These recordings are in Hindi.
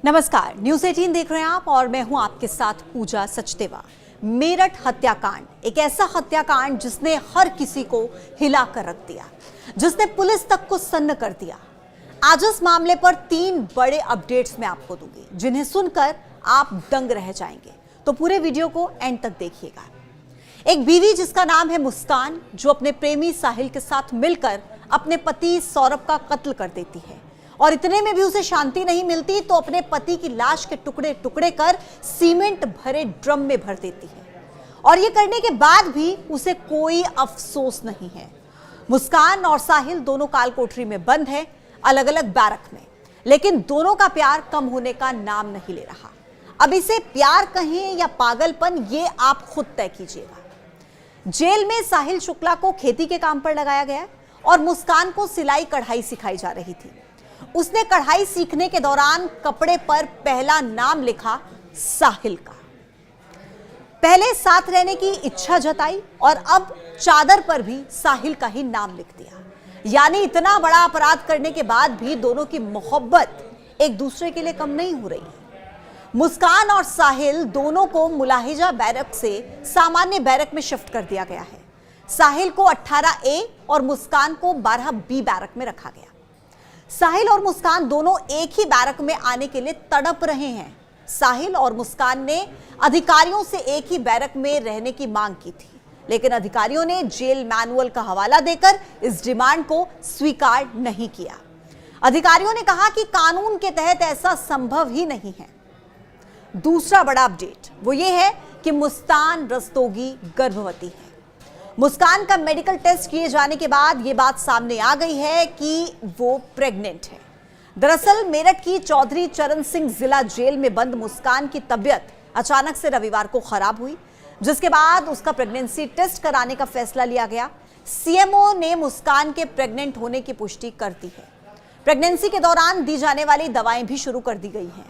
नमस्कार, न्यूज़ 18 देख रहे हैं आप और मैं हूं आपके साथ पूजा सचदेवा। मेरठ हत्याकांड एक ऐसा हत्याकांड जिसने हर किसी को हिला कर रख दिया, जिसने पुलिस तक को सन्न कर दिया। आज इस मामले पर 3 बड़े अपडेट्स मैं आपको दूंगी, जिन्हें सुनकर आप दंग रह जाएंगे। तो पूरे वीडियो को एंड तक देखिएगा। एक बीवी जिसका नाम है मुस्कान, जो अपने प्रेमी साहिल के साथ मिलकर अपने पति सौरभ का कत्ल कर देती है और इतने में भी उसे शांति नहीं मिलती तो अपने पति की लाश के टुकड़े टुकड़े कर सीमेंट भरे ड्रम में भर देती है। और ये करने के बाद भी उसे कोई अफसोस नहीं है। मुस्कान और साहिल दोनों काल कोठरी में बंद है, अलग अलग बैरक में, लेकिन दोनों का प्यार कम होने का नाम नहीं ले रहा। अब इसे प्यार कहें या पागलपन, ये आप खुद तय कीजिएगा। जेल में साहिल शुक्ला को खेती के काम पर लगाया गया और मुस्कान को सिलाई कढ़ाई सिखाई जा रही थी। उसने कढ़ाई सीखने के दौरान कपड़े पर पहला नाम लिखा साहिल का। पहले साथ रहने की इच्छा जताई और अब चादर पर भी साहिल का ही नाम लिख दिया। यानी इतना बड़ा अपराध करने के बाद भी दोनों की मोहब्बत एक दूसरे के लिए कम नहीं हो रही है। मुस्कान और साहिल दोनों को मुलाहिजा बैरक से सामान्य बैरक में शिफ्ट कर दिया गया है। साहिल को 18A और मुस्कान को 12B बैरक में रखा गया। साहिल और मुस्कान दोनों एक ही बैरक में आने के लिए तड़प रहे हैं। साहिल और मुस्कान ने अधिकारियों से एक ही बैरक में रहने की मांग की थी, लेकिन अधिकारियों ने जेल मैनुअल का हवाला देकर इस डिमांड को स्वीकार नहीं किया। अधिकारियों ने कहा कि कानून के तहत ऐसा संभव ही नहीं है। दूसरा बड़ा अपडेट वो ये है कि मुस्कान रस्तोगी गर्भवती है। मुस्कान का मेडिकल टेस्ट किए जाने के बाद यह बात सामने आ गई है कि वो प्रेग्नेंट है। दरअसल मेरठ की चौधरी चरण सिंह जिला जेल में बंद मुस्कान की तबीयत अचानक से रविवार को खराब हुई, जिसके बाद उसका प्रेगनेंसी टेस्ट कराने का फैसला लिया गया। सीएमओ ने मुस्कान के प्रेग्नेंट होने की पुष्टि कर दी है। प्रेगनेंसी के दौरान दी जाने वाली दवाएं भी शुरू कर दी गई हैं।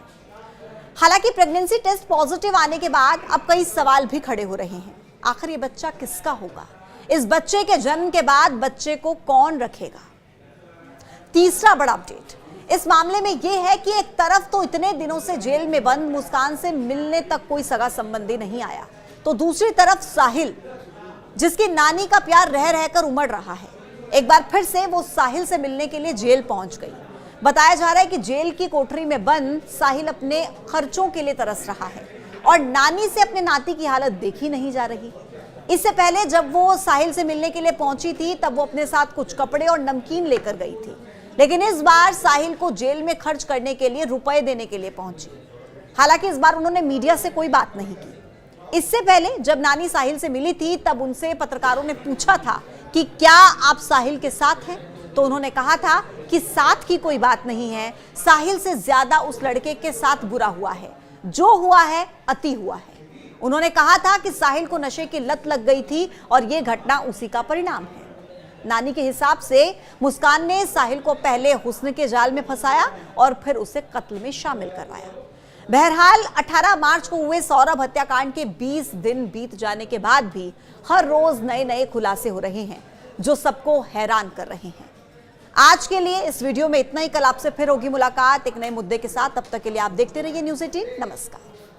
हालांकि प्रेगनेंसी टेस्ट पॉजिटिव आने के बाद अब कई सवाल भी खड़े हो रहे हैं। आखिर ये बच्चा किसका होगा? इस बच्चे के जन्म के बाद बच्चे को कौन रखेगा? तीसरा बड़ा अपडेट इस मामले में यह है कि एक तरफ तो इतने दिनों से जेल में बंद मुस्कान से मिलने तक कोई सगा संबंधी नहीं आया, तो दूसरी तरफ साहिल, जिसकी नानी का प्यार रह रहकर उमड़ रहा है, एक बार फिर से वो साहिल से मिलने के लिए जेल पहुंच गई। बताया जा रहा है कि जेल की कोठरी में बंद साहिल अपने खर्चों के लिए तरस रहा है और नानी से अपने नाती की हालत देखी नहीं जा रही। इससे पहले जब वो साहिल से मिलने के लिए पहुंची थी तब वो अपने साथ कुछ कपड़े और नमकीन लेकर गई थी, लेकिन इस बार साहिल को जेल में खर्च करने के लिए रुपए देने के लिए पहुंची। हालांकि इस बार उन्होंने मीडिया से कोई बात नहीं की। इससे पहले जब नानी साहिल से मिली थी तब उनसे पत्रकारों ने पूछा था कि क्या आप साहिल के साथ हैं, तो उन्होंने कहा था कि साथ की कोई बात नहीं है, साहिल से ज्यादा उस लड़के के साथ बुरा हुआ है, जो हुआ है अति हुआ है। उन्होंने कहा था कि साहिल को नशे की लत लग गई थी और यह घटना उसी का परिणाम है। नानी के हिसाब से मुस्कान ने साहिल को पहले हुस्न के जाल में फंसाया और फिर उसे कत्ल में शामिल करवाया। बहरहाल 18 मार्च को हुए सौरभ हत्याकांड के 20 दिन बीत जाने के बाद भी हर रोज नए नए खुलासे हो रहे हैं, जो सबको हैरान कर रहे हैं। आज के लिए इस वीडियो में इतना ही। कल आपसे फिर होगी मुलाकात एक नए मुद्दे के साथ। तब तक के लिए आप देखते रहिए न्यूज़ 18। नमस्कार।